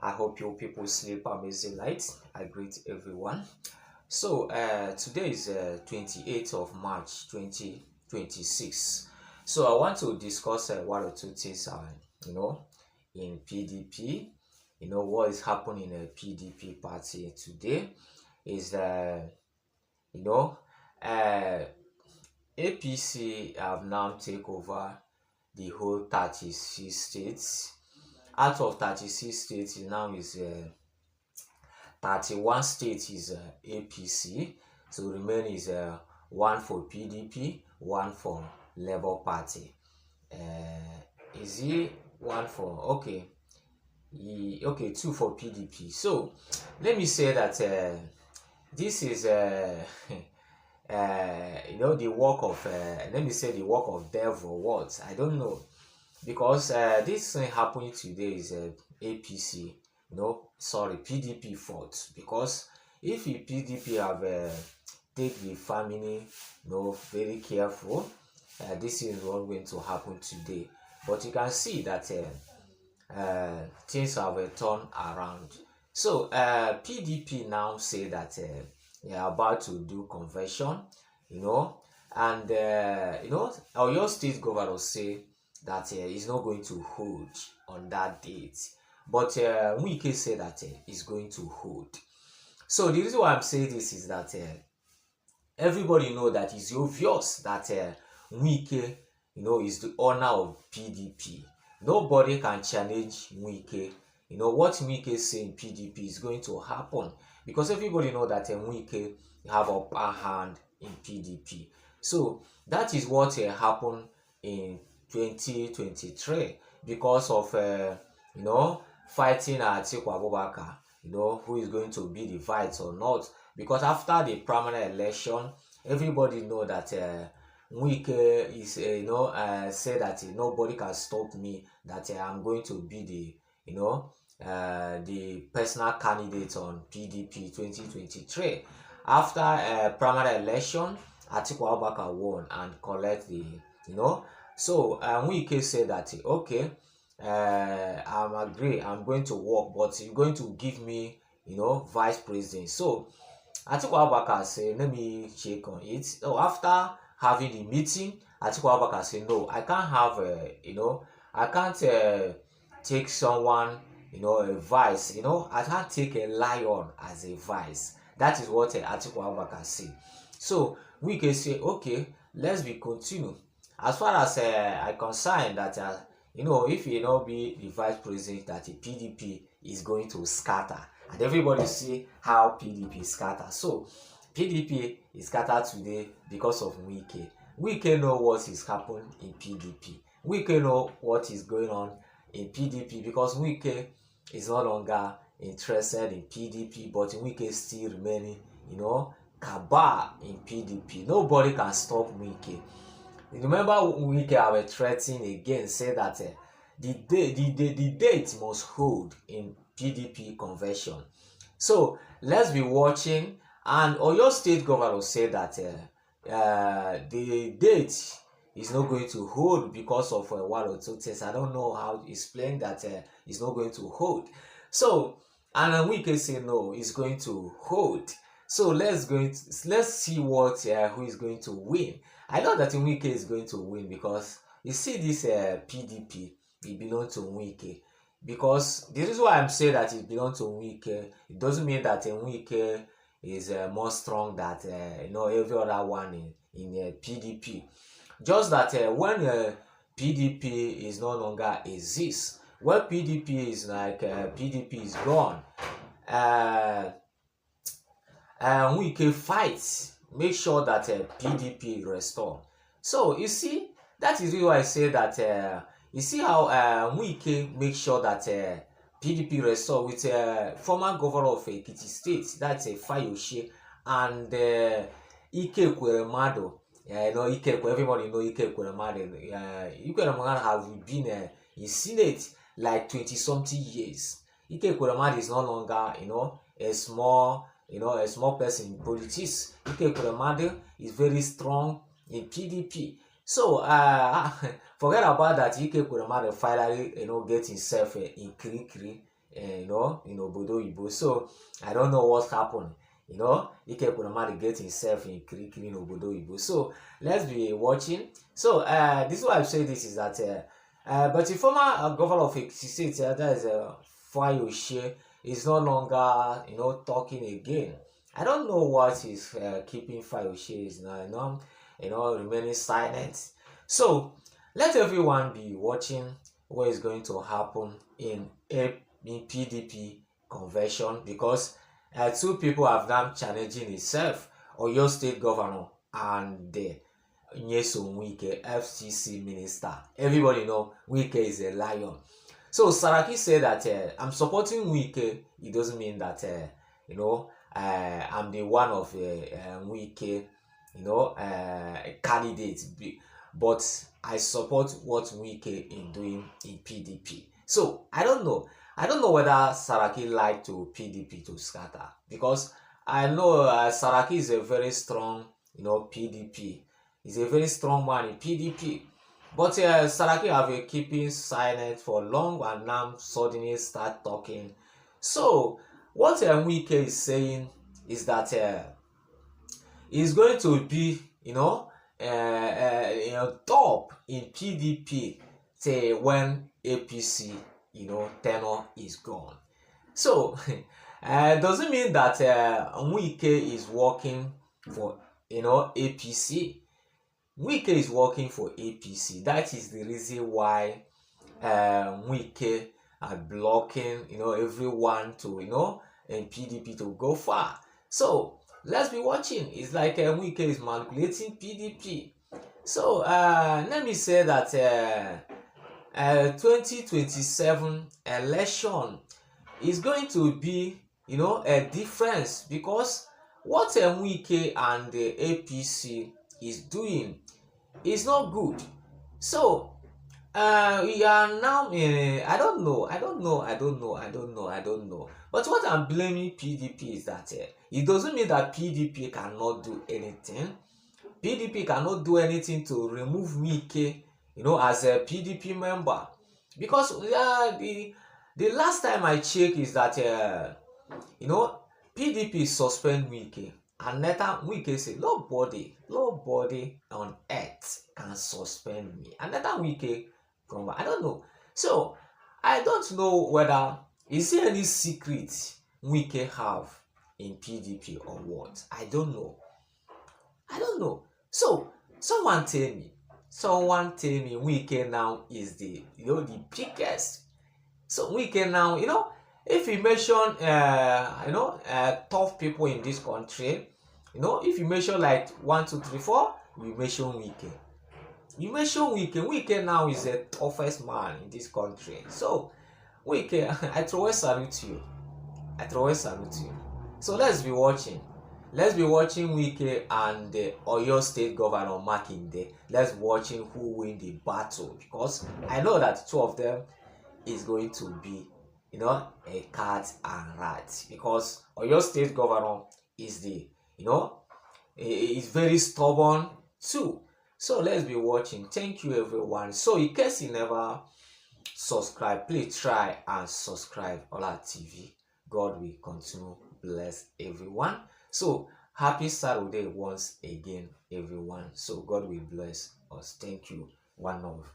I hope you people sleep amazing night. I greet everyone. So today is 28th of March 2026. So I want to discuss one or two things in PDP. What is happening in a PDP party today is you know uh APC have now take over the whole 36 states. Out of 36 states now is 31 states is APC. So remain is one for PDP, one for Labour Party. Is it one for okay, two for PDP. So let me say that this is the work of let me say the work of devil. What I don't know, because this thing happening today is APC, sorry, PDP fault. Because if the PDP have take the family, very careful, this is what going to happen today. But you can see that things have turned around. So PDP now say that they are about to do convention, and Oyo State governor say that he's not going to hold on that date, but WIKE said that he's going to hold. So the reason why I'm saying this is that everybody know that it's obvious that WIKE, is the owner of PDP. Nobody can challenge WIKE. What WIKE say in PDP is going to happen, because everybody know that WIKE have a upper hand in PDP. So that is what happened in 2023 because of fighting Atiku Abubakar, who is going to be the vice or not. Because after the primary election, everybody know that WIKE is say that nobody can stop me, that I'm going to be the personal candidate on PDP 2023. After primary election, Atiku Abubakar won and collect the so WIKE said that okay, I'm agree, I'm going to work, but you're going to give me vice president. So Atiku Abubakar said, let me check on it. So after having the meeting, Atiku Abubakar said, no, I can't have I can't take someone a vice, I can't take a lion as a vice. That is what Atiku Abubakar said. So WIKE say, okay, let's be continue. As far as I concerned that if you be the vice president, that the PDP is going to scatter, and everybody see how PDP scatter. So PDP is scattered today because of WIKE. WIKE know what is happening in PDP. WIKE know what is going on in PDP, because WIKE is no longer interested in PDP, but WIKE still remaining, cabal in PDP. Nobody can stop WIKE. Remember, WIKE have threatening again, say that the date must hold in PDP convention. So let's be watching. And Oyo State governor said that the date is not going to hold because of one or two things. I don't know how to explain that it's not going to hold. So and WIKE say no, it's going to hold. So let's see what who is going to win. I know that WIKE is going to win, because you see this PDP, it belongs to WIKE. Because the reason why I'm saying that it belongs to WIKE, it doesn't mean that WIKE is more strong than every other one in PDP. Just that when PDP is no longer exists, when PDP is like PDP is gone, WIKE fights, make sure that PDP restore. So you see, that is why I say that you see how WIKE make sure that PDP restore with former governor of Ekiti State, that's Fayose, and Ike Ekweremadu. Everybody know Ike Ekweremadu. Ike Ekweremadu have been in Senate like 20-something years. Ike Ekweremadu is no longer, a small person in politics. Ike Ekweremadu is very strong in PDP. So forget about that. Ike Ekweremadu finally get himself in Kirikiri. in Obodo Ibo. So I don't know what happened. Ike Kuramari get himself in Kirikiri in Obodo Ibo. So let's be watching. So this is why I say this is that but the former governor of Ekiti State, that is Fayose, is no longer talking again. I don't know what is keeping Fayose is now remaining silent. So let everyone be watching what is going to happen in PDP convention, because two people have now challenging itself, Oyo State Governor and Nyesom Wike, FCC Minister. Everybody know Wike is a lion. So Saraki said that I'm supporting Wike. It doesn't mean that I'm the one of Wike candidate, but I support what Wike is doing in PDP. So I don't know whether Saraki like to PDP to scatter, because I know Saraki is a very strong PDP. He's a very strong man in PDP. But Saraki have been keeping silent for long and now suddenly start talking. So what Wike is saying is that he's going to be top in PDP say when APC tenure is gone. So doesn't mean that Wike is working for APC. Wike is working for APC. That is the reason why Wike are blocking everyone to in PDP to go far. So let's be watching. It's like Wike is manipulating PDP. So let me say that 2027 election is going to be a difference, because what Wike and the APC is doing is not good. So we are now I don't know. But what I'm blaming PDP is that it doesn't mean that PDP cannot do anything. PDP cannot do anything to remove Wike as a PDP member, because the last time I checked is that PDP suspend Wike, and later Wike say nobody on earth can suspend me, and later Wike come back. I don't know. So I don't know whether is there any secret Wike have in PDP or what. I don't know. So someone tell me Wike now is the the biggest. So Wike now, if you mention tough people in this country, if you mention like 1, 2, 3, 4, you mention Wike. Wike now is the toughest man in this country. So Wike, I throw a salute you. So let's be watching Wike and the Oyo State Governor Makinde. Let's watching who win the battle, because I know that two of them is going to be a cat and rat, because Oyo State Governor is the is very stubborn too. So let's be watching. Thank you everyone. So in case you never subscribe, please try and subscribe Ola TV. God will continue bless everyone. So happy Saturday once again everyone. So God will bless us. Thank you. One love.